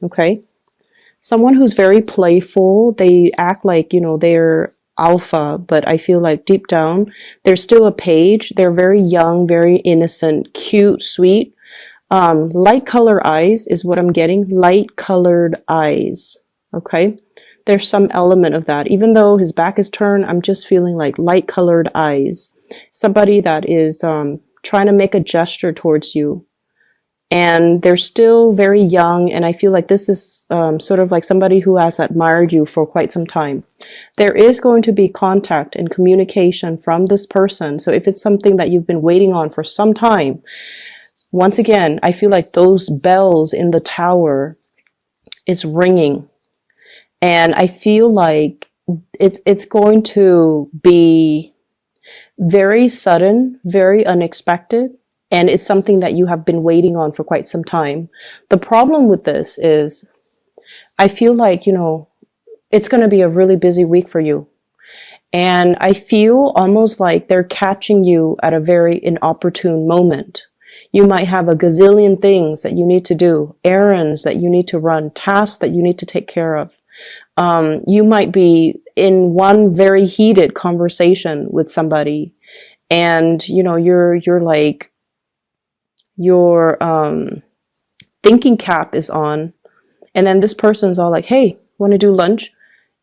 Okay. Someone who's very playful, they act like, they're alpha, but I feel like deep down, they're still a page. They're very young, very innocent, cute, sweet. Light color eyes is what I'm getting. Light colored eyes. Okay. There's some element of that. Even though his back is turned, I'm just feeling like light colored eyes. Somebody that is trying to make a gesture towards you. And they're still very young, and I feel like this is sort of like somebody who has admired you for quite some time. There is going to be contact and communication from this person. So if it's something that you've been waiting on for some time, once again, I feel like those bells in the tower is ringing. And I feel like it's going to be very sudden, very unexpected. And it's something that you have been waiting on for quite some time. The problem with this is I feel like, it's going to be a really busy week for you. And I feel almost like they're catching you at a very inopportune moment. You might have a gazillion things that you need to do, errands that you need to run, tasks that you need to take care of. You might be in one very heated conversation with somebody, and, you're like, your thinking cap is on, and then this person's all like, hey, want to do lunch?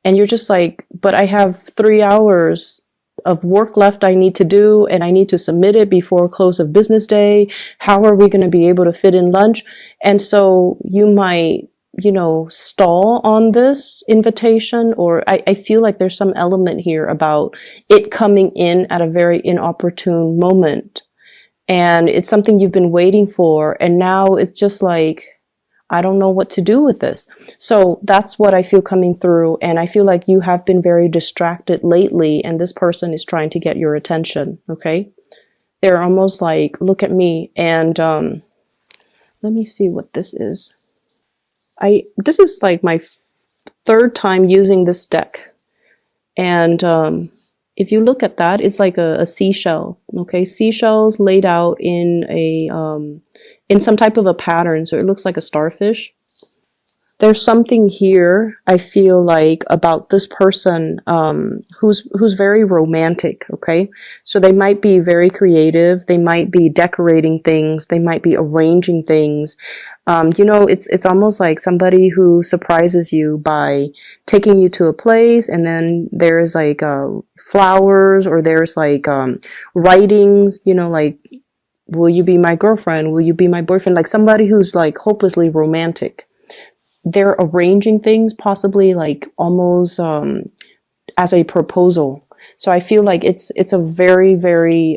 And you're just like, but I have 3 hours of work left I need to do, and I need to submit it before close of business day. How are we going to be able to fit in lunch? And so you might, stall on this invitation, or I feel like there's some element here about it coming in at a very inopportune moment. And it's something you've been waiting for. And now it's just like, I don't know what to do with this. So that's what I feel coming through. And I feel like you have been very distracted lately, and this person is trying to get your attention. Okay. They're almost like, look at me. And, let me see what this is. This is like my third time using this deck. And, if you look at that, it's like a seashell. Okay, seashells laid out in in some type of a pattern, so it looks like a starfish. There's something here I feel like about this person who's very romantic. Okay, so they might be very creative. They might be decorating things. They might be arranging things. It's almost like somebody who surprises you by taking you to a place, and then there's like flowers, or there's like writings, like, will you be my girlfriend? Will you be my boyfriend? Like somebody who's like hopelessly romantic. They're arranging things, possibly like almost as a proposal. So I feel like it's a very, very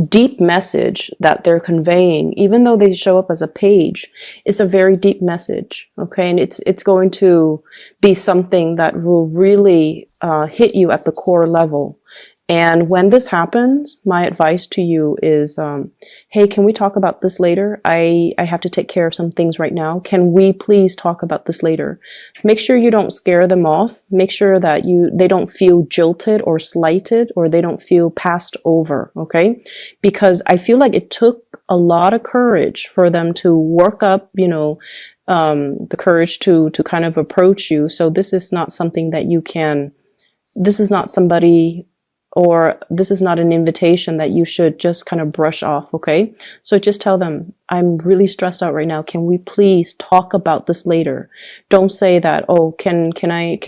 deep message that they're conveying. Even though they show up as a page, it's a very deep message. Okay, and it's going to be something that will really hit you at the core level. And when this happens, my advice to you is, hey, can we talk about this later? I have to take care of some things right now. Can we please talk about this later? Make sure you don't scare them off. Make sure that they don't feel jilted or slighted, or they don't feel passed over, okay? Because I feel like it took a lot of courage for them to work up, the courage to kind of approach you. So this is not something that this is not somebody, or this is not an invitation that you should just kind of brush off, okay? So just tell them, I'm really stressed out right now. Can we please talk about this later? Don't say that, oh, can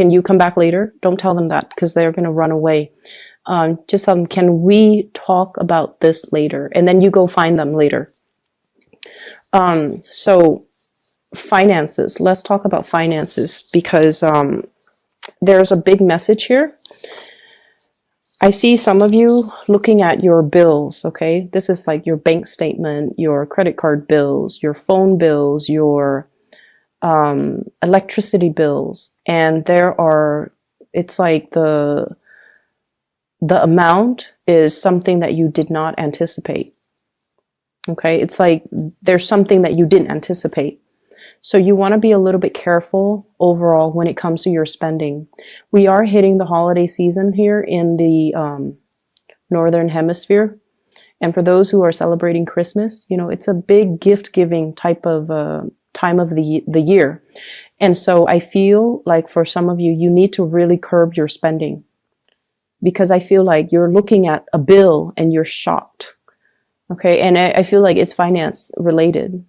you come back later? Don't tell them that, because they're going to run away. Just tell them, can we talk about this later? And then you go find them later. So finances, let's talk about finances, because there's a big message here. I see some of you looking at your bills, okay? This is like your bank statement, your credit card bills, your phone bills, your electricity bills. And it's like the amount is something that you did not anticipate, okay? It's like there's something that you didn't anticipate. So you want to be a little bit careful overall when it comes to your spending. We are hitting the holiday season here in the Northern Hemisphere. And for those who are celebrating Christmas, it's a big gift-giving type of time of the year. And so I feel like for some of you, you need to really curb your spending, because I feel like you're looking at a bill and you're shocked. Okay. And I feel like it's finance related.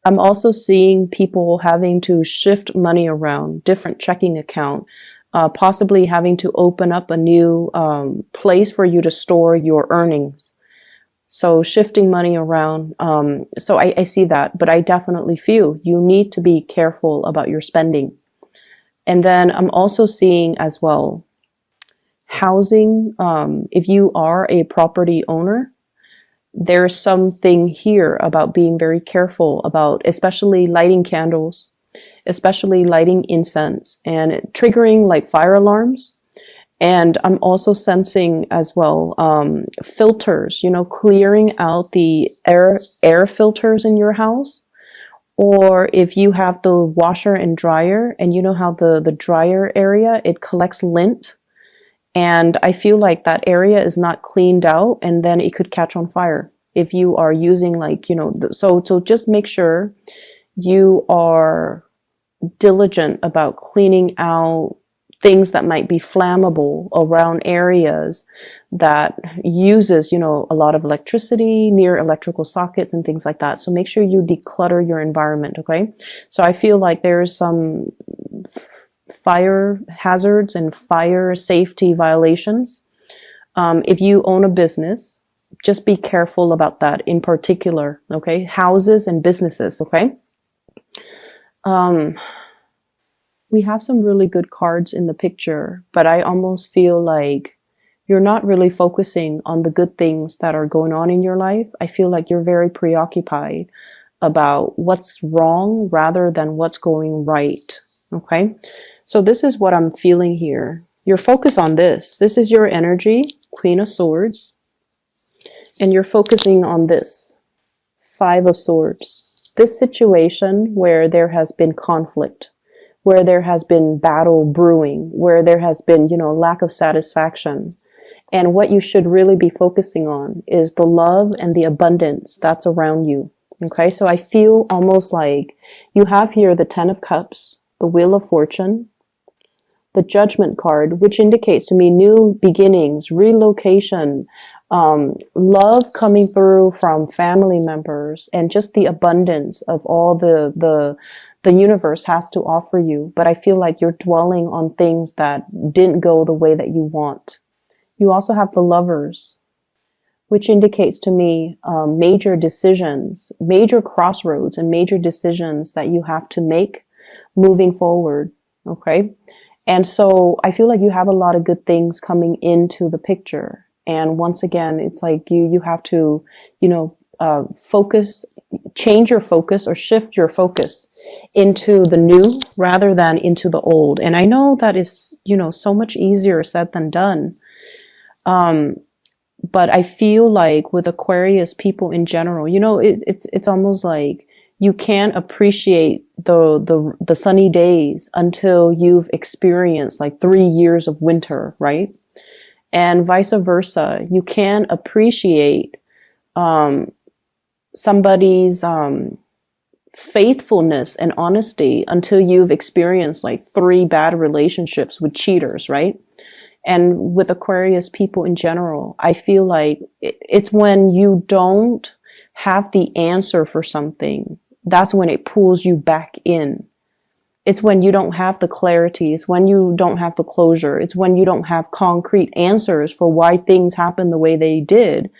I'm also seeing people having to shift money around, different checking account, possibly having to open up a new place for you to store your earnings. So shifting money around. So I see that, but I definitely feel you need to be careful about your spending. And then I'm also seeing as well, housing. If you are a property owner, there's something here about being very careful about, especially lighting candles, especially lighting incense, and triggering like fire alarms. And I'm also sensing as well, filters, clearing out the air filters in your house. Or if you have the washer and dryer, and you know how the dryer area, it collects lint. And I feel like that area is not cleaned out, and then it could catch on fire if you are using so just make sure you are diligent about cleaning out things that might be flammable around areas that uses, a lot of electricity, near electrical sockets and things like that. So make sure you declutter your environment, okay? So I feel like there's some fire hazards and fire safety violations. If you own a business, just be careful about that in particular, okay? Houses and businesses, okay? We have some really good cards in the picture, but I almost feel like you're not really focusing on the good things that are going on in your life. I feel like you're very preoccupied about what's wrong rather than what's going right, okay? So this is what I'm feeling here. You're focused on this. This is your energy, Queen of Swords. And you're focusing on this, Five of Swords. This situation where there has been conflict, where there has been battle brewing, where there has been, lack of satisfaction. And what you should really be focusing on is the love and the abundance that's around you. Okay, so I feel almost like you have here the Ten of Cups, the Wheel of Fortune, the Judgment card, which indicates to me new beginnings, relocation, love coming through from family members, and just the abundance of all the universe has to offer you. But I feel like you're dwelling on things that didn't go the way that you want. You also have the Lovers, which indicates to me major decisions, major crossroads, and major decisions that you have to make moving forward. Okay. And so I feel like you have a lot of good things coming into the picture. And once again, it's like you have to, focus, change your focus or shift your focus into the new rather than into the old. And I know that is, so much easier said than done. But I feel like with Aquarius people in general, it's almost like you can't appreciate the sunny days until you've experienced like 3 years of winter, right? And vice versa. You can't appreciate somebody's faithfulness and honesty until you've experienced like 3 bad relationships with cheaters, right? And with Aquarius people in general, I feel like it's when you don't have the answer for something, that's when it pulls you back in. It's when you don't have the clarity. It's when you don't have the closure. It's when you don't have concrete answers for why things happen the way they did.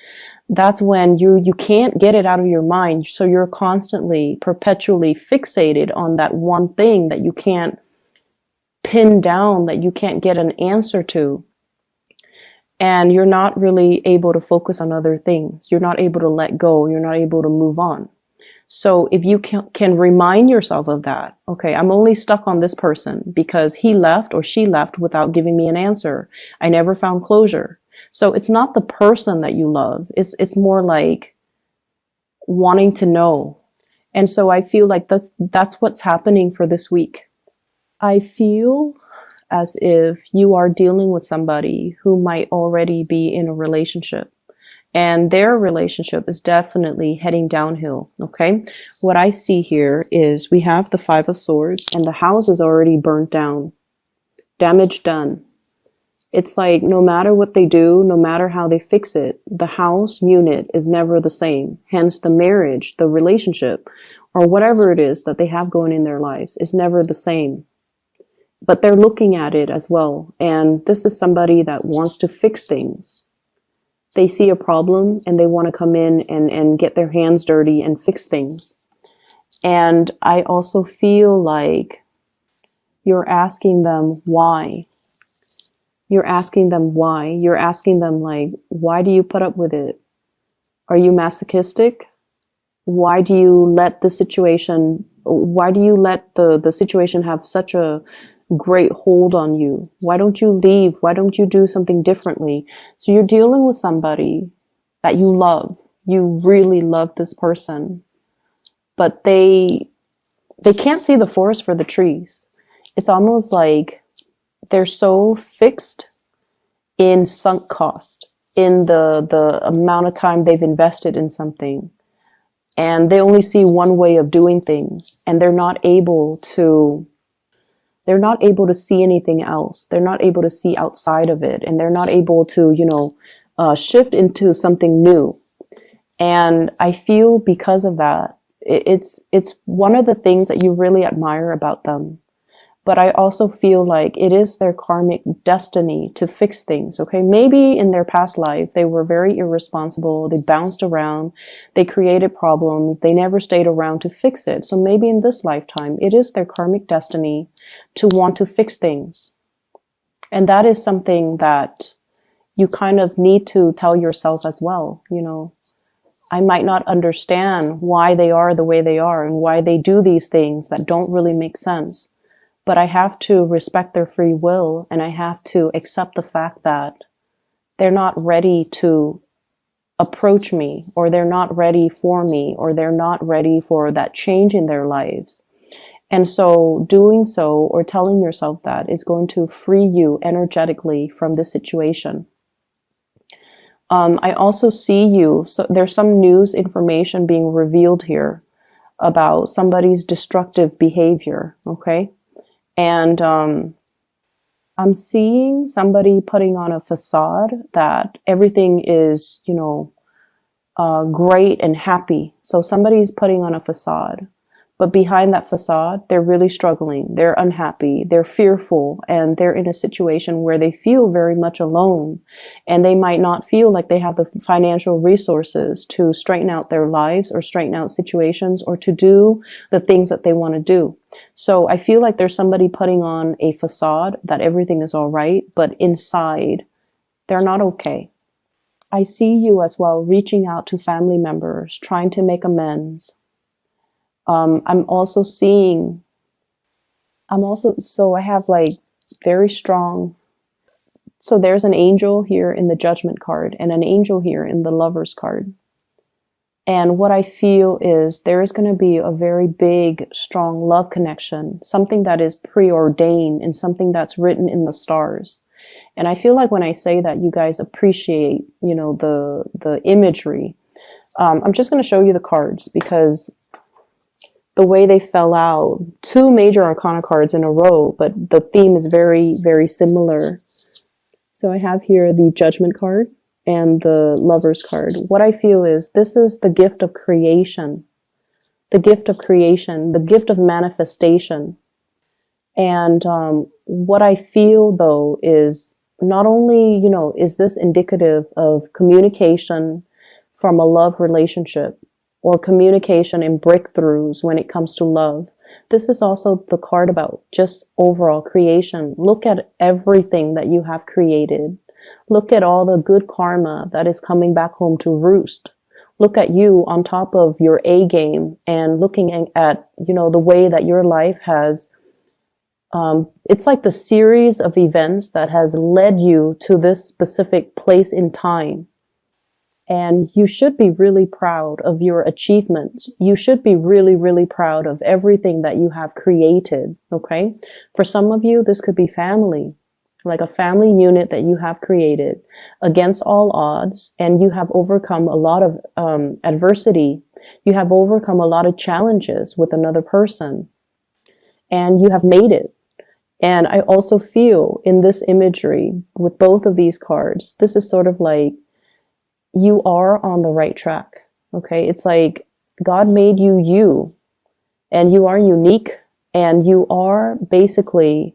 That's when you can't get it out of your mind. So you're constantly, perpetually fixated on that one thing that you can't pin down, that you can't get an answer to. And you're not really able to focus on other things. You're not able to let go. You're not able to move on. So if you can remind yourself of that, okay, I'm only stuck on this person because he left or she left without giving me an answer. I never found closure. So it's not the person that you love. It's more like wanting to know. And so I feel like that's what's happening for this week. I feel as if you are dealing with somebody who might already be in a relationship. and their relationship is definitely heading downhill. Okay, what I see here is we have the Five of Swords, and the house is already burnt down, damage done. It's like no matter what they do, no matter how they fix it, the house unit is never the same. Hence, the marriage, the relationship, or whatever it is that they have going in their lives is never the same. But they're looking at it as well. And this is somebody that wants to fix things. They see a problem and they want to come in and get their hands dirty and fix things. And I also feel like you're asking them why. You're asking them why. You're asking them like, why do you put up with it? Are you masochistic? Why do you let the situation have such a great hold on you? Why don't you leave? Why don't you do something differently? So you're dealing with somebody that you love. You really love this person, but they can't see the forest for the trees. It's almost like they're so fixed in sunk cost, in the amount of time they've invested in something. And they only see one way of doing things, and they're not able to see anything else. They're not able to see outside of it, and they're not able to, shift into something new. And I feel because of that, it's one of the things that you really admire about them. But I also feel like it is their karmic destiny to fix things, okay? Maybe in their past life, they were very irresponsible. They bounced around. They created problems. They never stayed around to fix it. So maybe in this lifetime, it is their karmic destiny to want to fix things. And that is something that you kind of need to tell yourself as well. I might not understand why they are the way they are and why they do these things that don't really make sense. But I have to respect their free will, and I have to accept the fact that they're not ready to approach me, or they're not ready for me, or they're not ready for that change in their lives. And so doing so, or telling yourself that, is going to free you energetically from this situation. I also see you, so there's some news information being revealed here about somebody's destructive behavior, okay? And I'm seeing somebody putting on a facade that everything is, great and happy. So somebody's putting on a facade. But behind that facade, they're really struggling. They're unhappy. They're fearful. And they're in a situation where they feel very much alone. And they might not feel like they have the financial resources to straighten out their lives or straighten out situations or to do the things that they want to do. So I feel like there's somebody putting on a facade that everything is all right, but inside, they're not okay. I see you as well reaching out to family members, trying to make amends. I have like very strong, so there's an angel here in the Judgment card and an angel here in the Lovers card. And what I feel is there is going to be a very big, strong love connection, something that is preordained and something that's written in the stars. And I feel like when I say that, you guys appreciate, the imagery. I'm just going to show you the cards because the way they fell out, 2 major arcana cards in a row, but the theme is very, very similar. So I have here the Judgment card and the Lovers card. What I feel is this is the gift of creation, the gift of creation, the gift of manifestation. And what I feel though is not only, is this indicative of communication from a love relationship, or communication and breakthroughs when it comes to love. This is also the card about just overall creation. Look at everything that you have created. Look at all the good karma that is coming back home to roost. Look at you on top of your A game and looking at, the way that your life has, it's like the series of events that has led you to this specific place in time. And you should be really proud of your achievements. You should be really, really proud of everything that you have created, okay? For some of you, this could be family, like a family unit that you have created against all odds, and you have overcome a lot of adversity. You have overcome a lot of challenges with another person, and you have made it. And I also feel in this imagery with both of these cards, this is sort of like you are on the right track. Okay. It's like God made you you, and you are unique, and you are basically,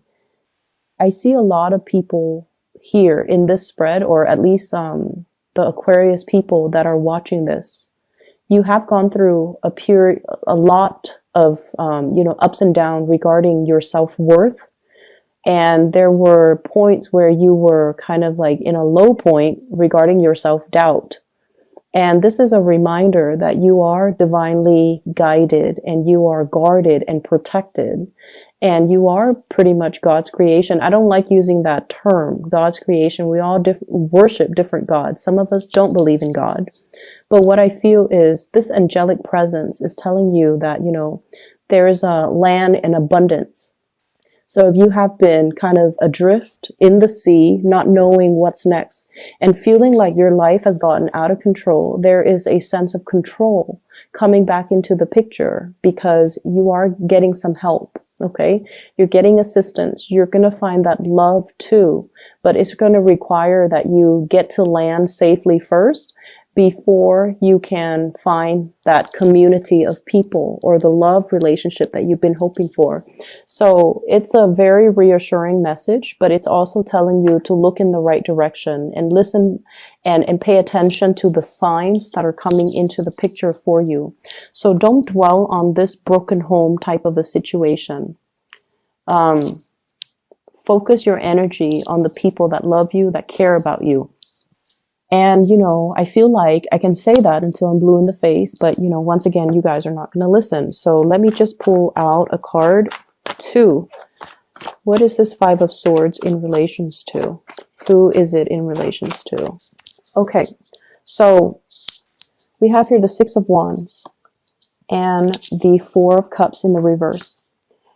I see a lot of people here in this spread, or at least the Aquarius people that are watching this. You have gone through a lot of, ups and downs regarding your self-worth. And there were points where you were kind of like in a low point regarding your self-doubt. And this is a reminder that you are divinely guided, and you are guarded and protected. And you are pretty much God's creation. I don't like using that term, God's creation. We all worship different gods. Some of us don't believe in God. But what I feel is this angelic presence is telling you that, there is a land in abundance. So if you have been kind of adrift in the sea, not knowing what's next, and feeling like your life has gotten out of control, there is a sense of control coming back into the picture, because you are getting some help. Okay. You're getting assistance. You're going to find that love too, but it's going to require that you get to land safely first before you can find that community of people or the love relationship that you've been hoping for. So it's a very reassuring message, but it's also telling you to look in the right direction and listen and pay attention to the signs that are coming into the picture for you. So don't dwell on this broken home type of a situation. Focus your energy on the people that love you, that care about you. And, I feel like I can say that until I'm blue in the face, but, once again, you guys are not going to listen. So let me just pull out a card. 2. What is this 5 of Swords in relations to? Who is it in relations to? Okay, so we have here the 6 of Wands and the 4 of Cups in the reverse.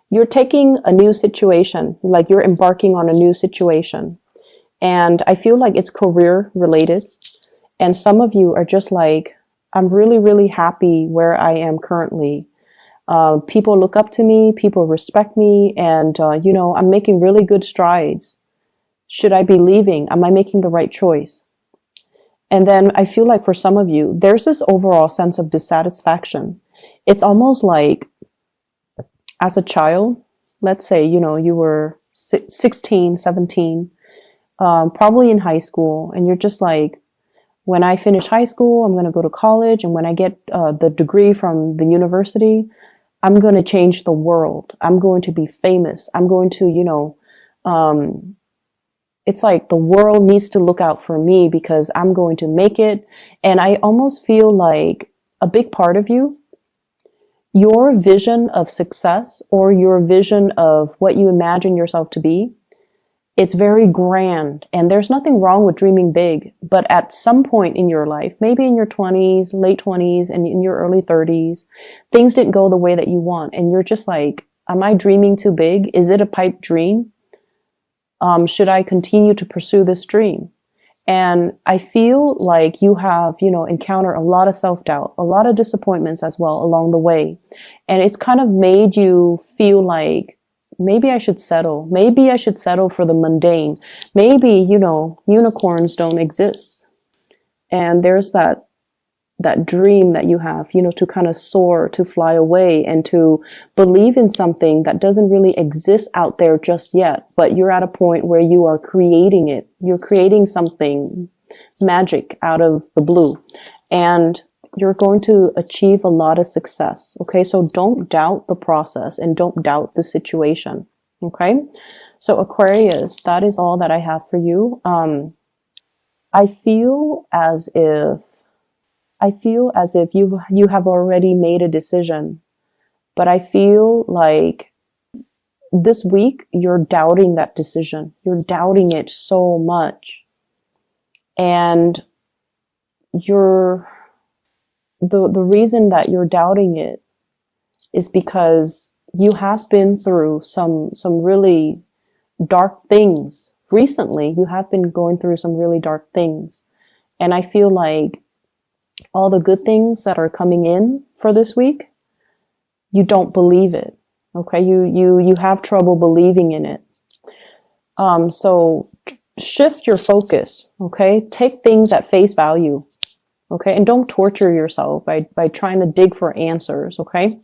You're taking a new situation, like you're embarking on a new situation. And I feel like it's career related. And some of you are just like, I'm really, really happy where I am currently. People look up to me, people respect me, and, I'm making really good strides. Should I be leaving? Am I making the right choice? And then I feel like for some of you, there's this overall sense of dissatisfaction. It's almost like as a child, let's say, you were 16, 17, probably in high school, and you're just like, when I finish high school, I'm going to go to college, and when I get the degree from the university, I'm going to change the world. I'm going to be famous. I'm going to, it's like the world needs to look out for me because I'm going to make it. And I almost feel like a big part of you, your vision of success or your vision of what you imagine yourself to be, it's very grand, and there's nothing wrong with dreaming big. But at some point in your life, maybe in your 20s, late 20s, and in your early 30s, things didn't go the way that you want. And you're just like, am I dreaming too big? Is it a pipe dream? Should I continue to pursue this dream? And I feel like you have, encountered a lot of self-doubt, a lot of disappointments as well along the way. And it's kind of made you feel like, maybe I should settle. Maybe I should settle for the mundane. Maybe, unicorns don't exist. And there's that dream that you have, to kind of soar, to fly away, and to believe in something that doesn't really exist out there just yet. But you're at a point where you are creating it. You're creating something magic out of the blue. And you're going to achieve a lot of success. Okay, so don't doubt the process and don't doubt the situation. Okay, so Aquarius, that is all that I have for you. I feel as if you have already made a decision, but I feel like this week you're doubting that decision. You're doubting it so much, and the reason that you're doubting it is because you have been through some really dark things recently you have been going through some really dark things. And I feel like all the good things that are coming in for this week, you don't believe it. Okay, you have trouble believing in it. So shift your focus. Okay, take things at face value. Okay, and don't torture yourself by trying to dig for answers. Okay,